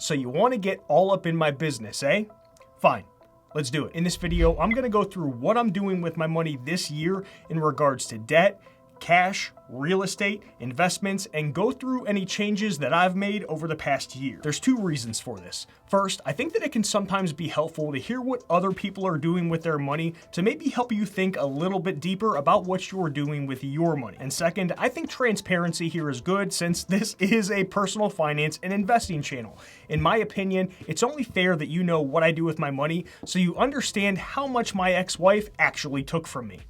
So you want to get all up in my business, eh? Fine. Let's do it. In this video, I'm going to go through what I'm doing with my money this year in regards to debt, cash, real estate, investments, and go through any changes that I've made over the past year. There's two reasons for this. First, I think that it can sometimes be helpful to hear what other people are doing with their money to maybe help you think a little bit deeper about what you're doing with your money. And second, I think transparency here is good since this is a personal finance and investing channel. In my opinion, it's only fair that you know what I do with my money so you understand how much my ex-wife actually took from me.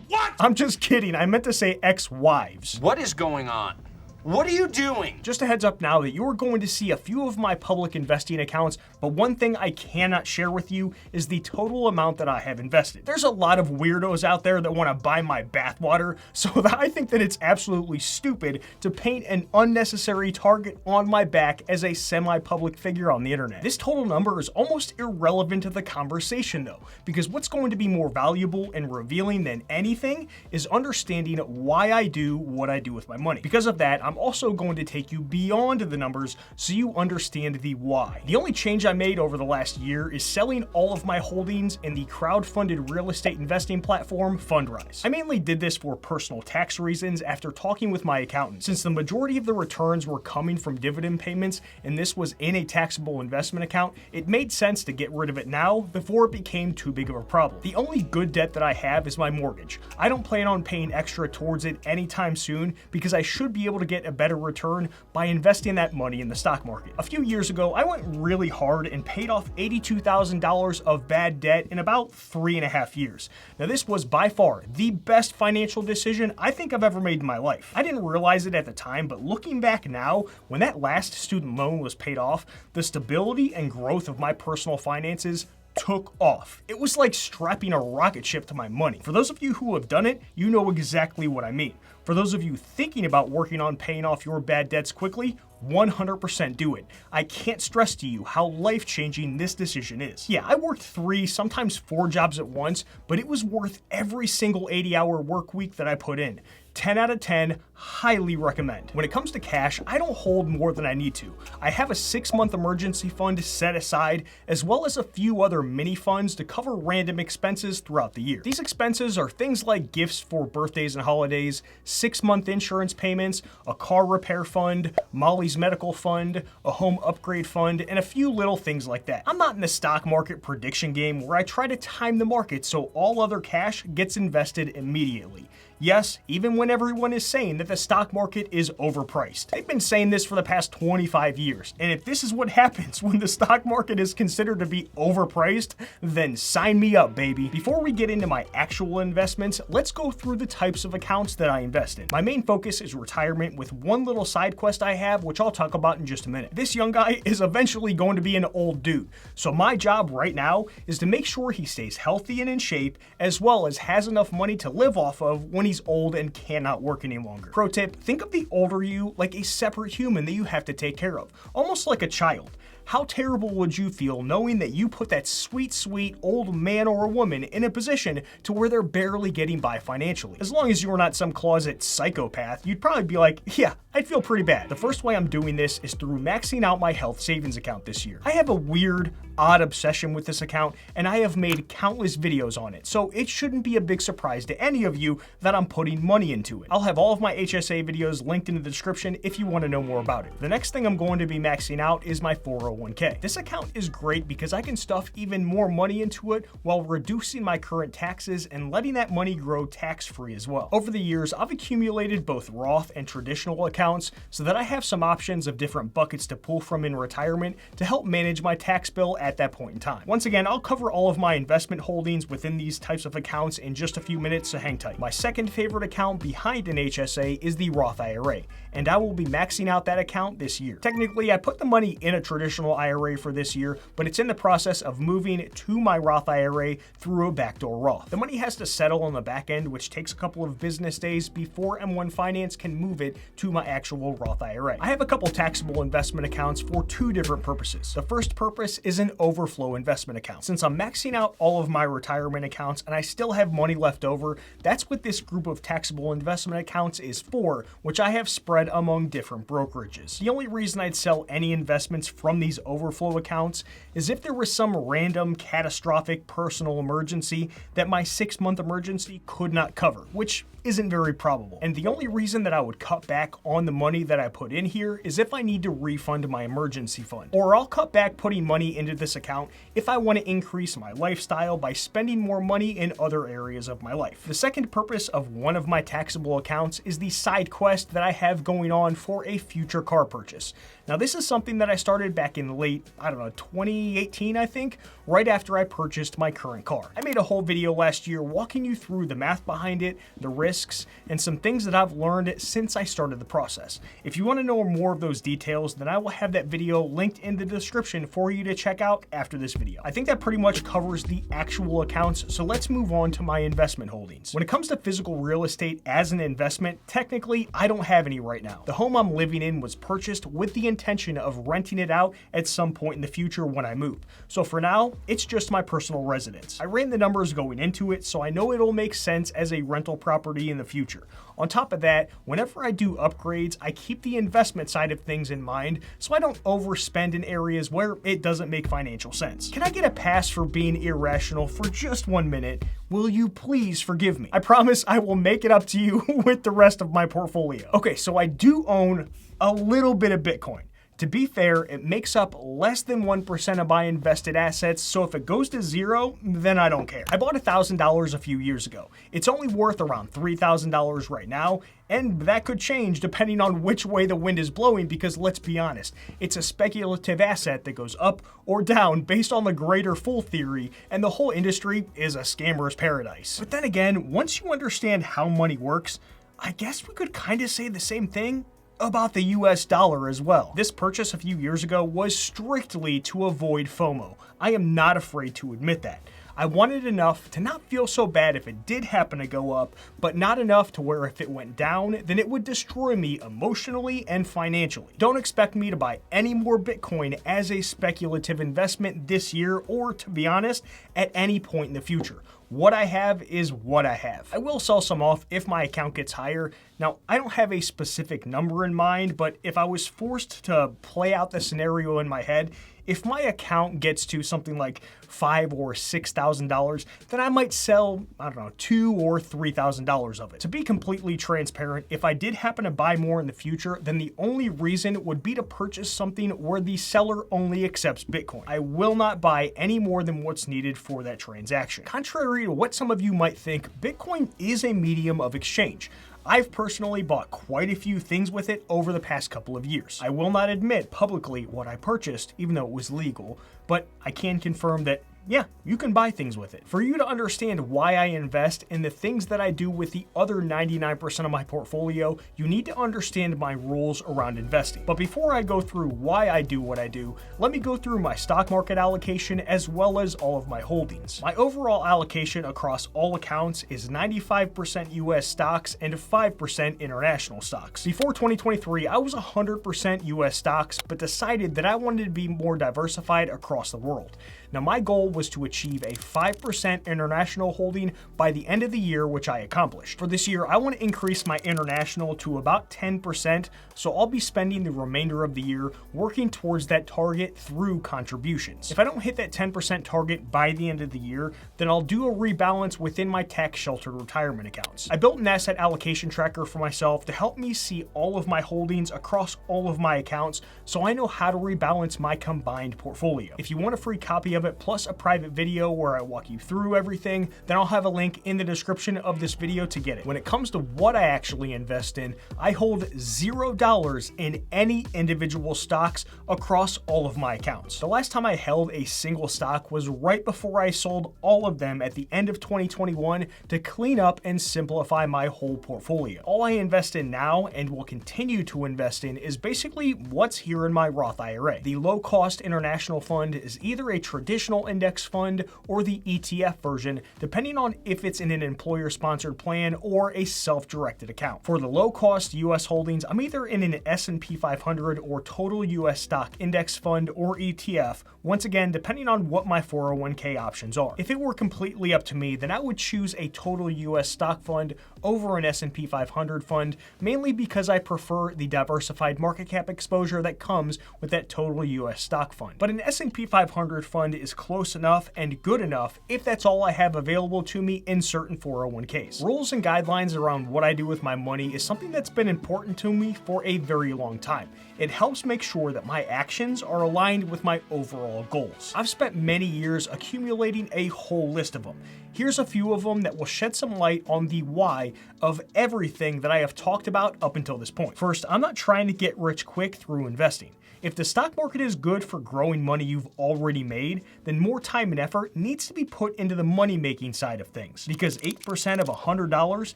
What? I'm just kidding. I meant to say ex-wives. What is going on? What are you doing? Just a heads up now that you're going to see a few of my public investing accounts, but one thing I cannot share with you is the total amount that I have invested. There's a lot of weirdos out there that want to buy my bathwater, so that I think that it's absolutely stupid to paint an unnecessary target on my back as a semi-public figure on the internet. This total number is almost irrelevant to the conversation though, because what's going to be more valuable and revealing than anything is understanding why I do what I do with my money. Because of that, I'm also going to take you beyond the numbers so you understand the why. The only change I made over the last year is selling all of my holdings in the crowd-funded real estate investing platform Fundrise. I mainly did this for personal tax reasons after talking with my accountant. Since the majority of the returns were coming from dividend payments and this was in a taxable investment account, it made sense to get rid of it now before it became too big of a problem. The only good debt that I have is my mortgage. I don't plan on paying extra towards it anytime soon because I should be able to get a better return by investing that money in the stock market. A few years ago, I went really hard and paid off $82,000 of bad debt in about 3.5 years. Now, this was by far the best financial decision I think I've ever made in my life. I didn't realize it at the time, but looking back now, when that last student loan was paid off, the stability and growth of my personal finances took off. It was like strapping a rocket ship to my money. For those of you who have done it, you know exactly what I mean. For those of you thinking about working on paying off your bad debts quickly, 100% do it. I can't stress to you how life-changing this decision is. Yeah, I worked 3, sometimes 4 jobs at once, but it was worth every single 80-hour work week that I put in. 10 out of 10, highly recommend. When it comes to cash, I don't hold more than I need to. I have a 6-month emergency fund set aside, as well as a few other mini funds to cover random expenses throughout the year. These expenses are things like gifts for birthdays and holidays, 6-month insurance payments, a car repair fund, Molly's medical fund, a home upgrade fund, and a few little things like that. I'm not in the stock market prediction game where I try to time the market so all other cash gets invested immediately. Yes, even when everyone is saying that the stock market is overpriced. They've been saying this for the past 25 years, and if this is what happens when the stock market is considered to be overpriced, then sign me up, baby. Before we get into my actual investments, let's go through the types of accounts that I invest in. My main focus is retirement with one little side quest I have, which I'll talk about in just a minute. This young guy is eventually going to be an old dude, so my job right now is to make sure he stays healthy and in shape, as well as has enough money to live off of when he's old and cannot work any longer. Pro tip, think of the older you like a separate human that you have to take care of, almost like a child. How terrible would you feel knowing that you put that sweet, sweet old man or woman in a position to where they're barely getting by financially? As long as you're not some closet psychopath, you'd probably be like, yeah, I'd feel pretty bad. The first way I'm doing this is through maxing out my health savings account this year. I have a weird, odd obsession with this account, and I have made countless videos on it, so it shouldn't be a big surprise to any of you that I'm putting money into it. I'll have all of my HSA videos linked in the description if you want to know more about it. The next thing I'm going to be maxing out is my 401k. This account is great because I can stuff even more money into it while reducing my current taxes and letting that money grow tax-free as well. Over the years, I've accumulated both Roth and traditional accounts so that I have some options of different buckets to pull from in retirement to help manage my tax bill at that point in time. Once again, I'll cover all of my investment holdings within these types of accounts in just a few minutes, so hang tight. My second favorite account behind an HSA is the Roth IRA, and I will be maxing out that account this year. Technically, I put the money in a traditional IRA for this year, but it's in the process of moving to my Roth IRA through a backdoor Roth. The money has to settle on the back end, which takes a couple of business days before M1 Finance can move it to my actual Roth IRA. I have a couple taxable investment accounts for 2 different purposes. The first purpose is an overflow investment account. Since I'm maxing out all of my retirement accounts and I still have money left over, that's what this group of taxable investment accounts is for, which I have spread spread among different brokerages. The only reason I'd sell any investments from these overflow accounts is if there was some random catastrophic personal emergency that my 6-month emergency could not cover, which isn't very probable. And the only reason that I would cut back on the money that I put in here is if I need to refund my emergency fund. Or I'll cut back putting money into this account if I want to increase my lifestyle by spending more money in other areas of my life. The second purpose of one of my taxable accounts is the side quest that I have going on for a future car purchase. Now this is something that I started back in late, 2018 I think, right after I purchased my current car. I made a whole video last year walking you through the math behind it, the risks, and some things that I've learned since I started the process. If you want to know more of those details, then I will have that video linked in the description for you to check out after this video. I think that pretty much covers the actual accounts, so let's move on to my investment holdings. When it comes to physical real estate as an investment, technically I don't have any right now. The home I'm living in was purchased with the intention of renting it out at some point in the future when I move. So for now, it's just my personal residence. I ran the numbers going into it, so I know it'll make sense as a rental property in the future. On top of that, whenever I do upgrades, I keep the investment side of things in mind so I don't overspend in areas where it doesn't make financial sense. Can I get a pass for being irrational for just 1 minute? Will you please forgive me? I promise I will make it up to you with the rest of my portfolio. Okay, so I do own a little bit of Bitcoin. To be fair, it makes up less than 1% of my invested assets, so if it goes to zero, then I don't care. I bought $1,000 a few years ago. It's only worth around $3,000 right now, and that could change depending on which way the wind is blowing because let's be honest, it's a speculative asset that goes up or down based on the greater fool theory, and the whole industry is a scammer's paradise. But then again, once you understand how money works, I guess we could kind of say the same thing about the US dollar as well. This purchase a few years ago was strictly to avoid FOMO. I am not afraid to admit that. I wanted enough to not feel so bad if it did happen to go up, but not enough to where if it went down, then it would destroy me emotionally and financially. Don't expect me to buy any more Bitcoin as a speculative investment this year or, to be honest, at any point in the future. What I have is what I have. I will sell some off if my account gets higher. Now, I don't have a specific number in mind, but if I was forced to play out the scenario in my head, if my account gets to something like $5,000 or $6,000, then I might sell, $2,000 or $3,000 of it. To be completely transparent, if I did happen to buy more in the future, then the only reason would be to purchase something where the seller only accepts Bitcoin. I will not buy any more than what's needed for that transaction. Contrary to what some of you might think, Bitcoin is a medium of exchange. I've personally bought quite a few things with it over the past couple of years. I will not admit publicly what I purchased, even though it was legal, but I can confirm that yeah, you can buy things with it. For you to understand why I invest in the things that I do with the other 99% of my portfolio, you need to understand my rules around investing. But before I go through why I do what I do, let me go through my stock market allocation as well as all of my holdings. My overall allocation across all accounts is 95% US stocks and 5% international stocks. Before 2023, I was 100% US stocks, but decided that I wanted to be more diversified across the world. Now, my goal was to achieve a 5% international holding by the end of the year, which I accomplished. For this year, I want to increase my international to about 10%, so I'll be spending the remainder of the year working towards that target through contributions. If I don't hit that 10% target by the end of the year, then I'll do a rebalance within my tax-sheltered retirement accounts. I built an asset allocation tracker for myself to help me see all of my holdings across all of my accounts, so I know how to rebalance my combined portfolio. If you want a free copy of it, plus a private video where I walk you through everything, then I'll have a link in the description of this video to get it. When it comes to what I actually invest in, I hold $0 in any individual stocks across all of my accounts. The last time I held a single stock was right before I sold all of them at the end of 2021 to clean up and simplify my whole portfolio. All I invest in now and will continue to invest in is basically what's here in my Roth IRA. The low-cost international fund is either a traditional index index fund or the ETF version, depending on if it's in an employer-sponsored plan or a self-directed account. For the low-cost US holdings, I'm either in an S&P 500 or total US stock index fund or ETF, once again depending on what my 401k options are. If it were completely up to me, then I would choose a total US stock fund over an S&P 500 fund, mainly because I prefer the diversified market cap exposure that comes with that total US stock fund. But an S&P 500 fund is close enough and good enough if that's all I have available to me in certain 401ks. Rules and guidelines around what I do with my money is something that's been important to me for a very long time. It helps make sure that my actions are aligned with my overall goals. I've spent many years accumulating a whole list of them. Here's a few of them that will shed some light on the why of everything that I have talked about up until this point. First, I'm not trying to get rich quick through investing. If the stock market is good for growing money you've already made, then more time and effort needs to be put into the money-making side of things, because 8% of $100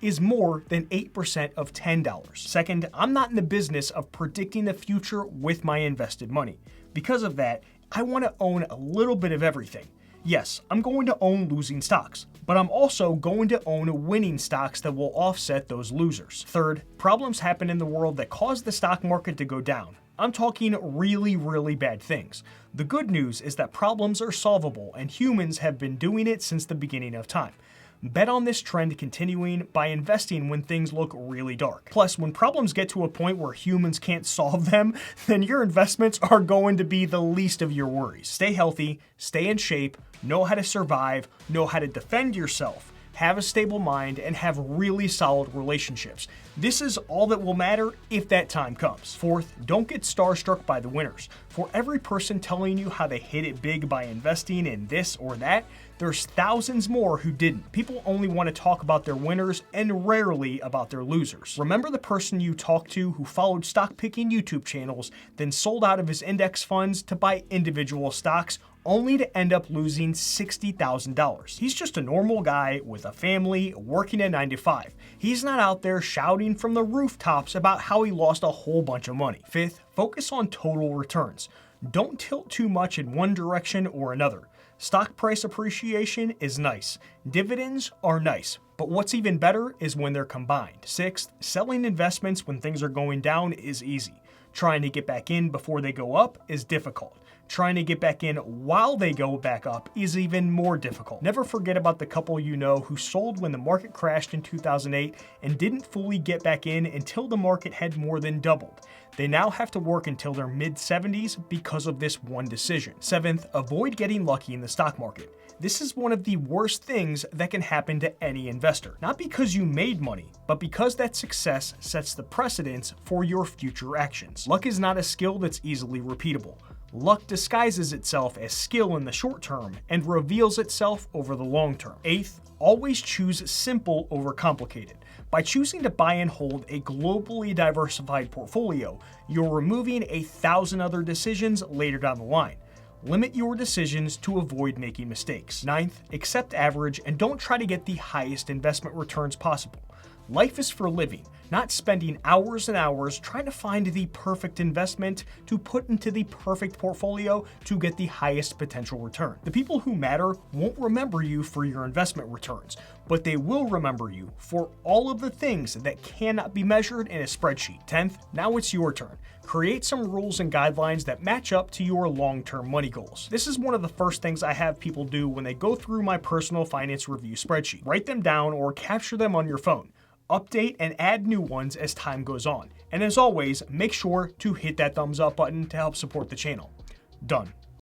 is more than 8% of $10. Second, I'm not in the business of predicting the future with my invested money. Because of that, I want to own a little bit of everything. Yes, I'm going to own losing stocks, but I'm also going to own winning stocks that will offset those losers. Third, problems happen in the world that cause the stock market to go down. I'm talking really, really bad things. The good news is that problems are solvable, and humans have been doing it since the beginning of time. Bet on this trend continuing by investing when things look really dark. Plus, when problems get to a point where humans can't solve them, then your investments are going to be the least of your worries. Stay healthy, stay in shape, know how to survive, know how to defend yourself, have a stable mind, and have really solid relationships. This is all that will matter if that time comes. Fourth, don't get starstruck by the winners. For every person telling you how they hit it big by investing in this or that, there's thousands more who didn't. People only want to talk about their winners and rarely about their losers. Remember the person you talked to who followed stock picking YouTube channels, then sold out of his index funds to buy individual stocks, only to end up losing $60,000. He's just a normal guy with a family working a 9 to 5. He's not out there shouting from the rooftops about how he lost a whole bunch of money. Fifth, focus on total returns. Don't tilt too much in one direction or another. Stock price appreciation is nice. Dividends are nice. But what's even better is when they're combined. Sixth, selling investments when things are going down is easy. Trying to get back in before they go up is difficult. Trying to get back in while they go back up is even more difficult. Never forget about the couple you know who sold when the market crashed in 2008 and didn't fully get back in until the market had more than doubled. They now have to work until their mid-70s because of this one decision. Seventh, avoid getting lucky in the stock market. This is one of the worst things that can happen to any investor. Not because you made money, but because that success sets the precedence for your future actions. Luck is not a skill that's easily repeatable. Luck disguises itself as skill in the short term and reveals itself over the long term. Eighth, always choose simple over complicated. By choosing to buy and hold a globally diversified portfolio, you're removing 1,000 other decisions later down the line. Limit your decisions to avoid making mistakes. Ninth, accept average and don't try to get the highest investment returns possible. Life is for living, not spending hours and hours trying to find the perfect investment to put into the perfect portfolio to get the highest potential return. The people who matter won't remember you for your investment returns, but they will remember you for all of the things that cannot be measured in a spreadsheet. 10th, now it's your turn. Create some rules and guidelines that match up to your long-term money goals. This is one of the first things I have people do when they go through my personal finance review spreadsheet. Write them down or capture them on your phone. Update and add new ones as time goes on. And as always, make sure to hit that thumbs up button to help support the channel. Done.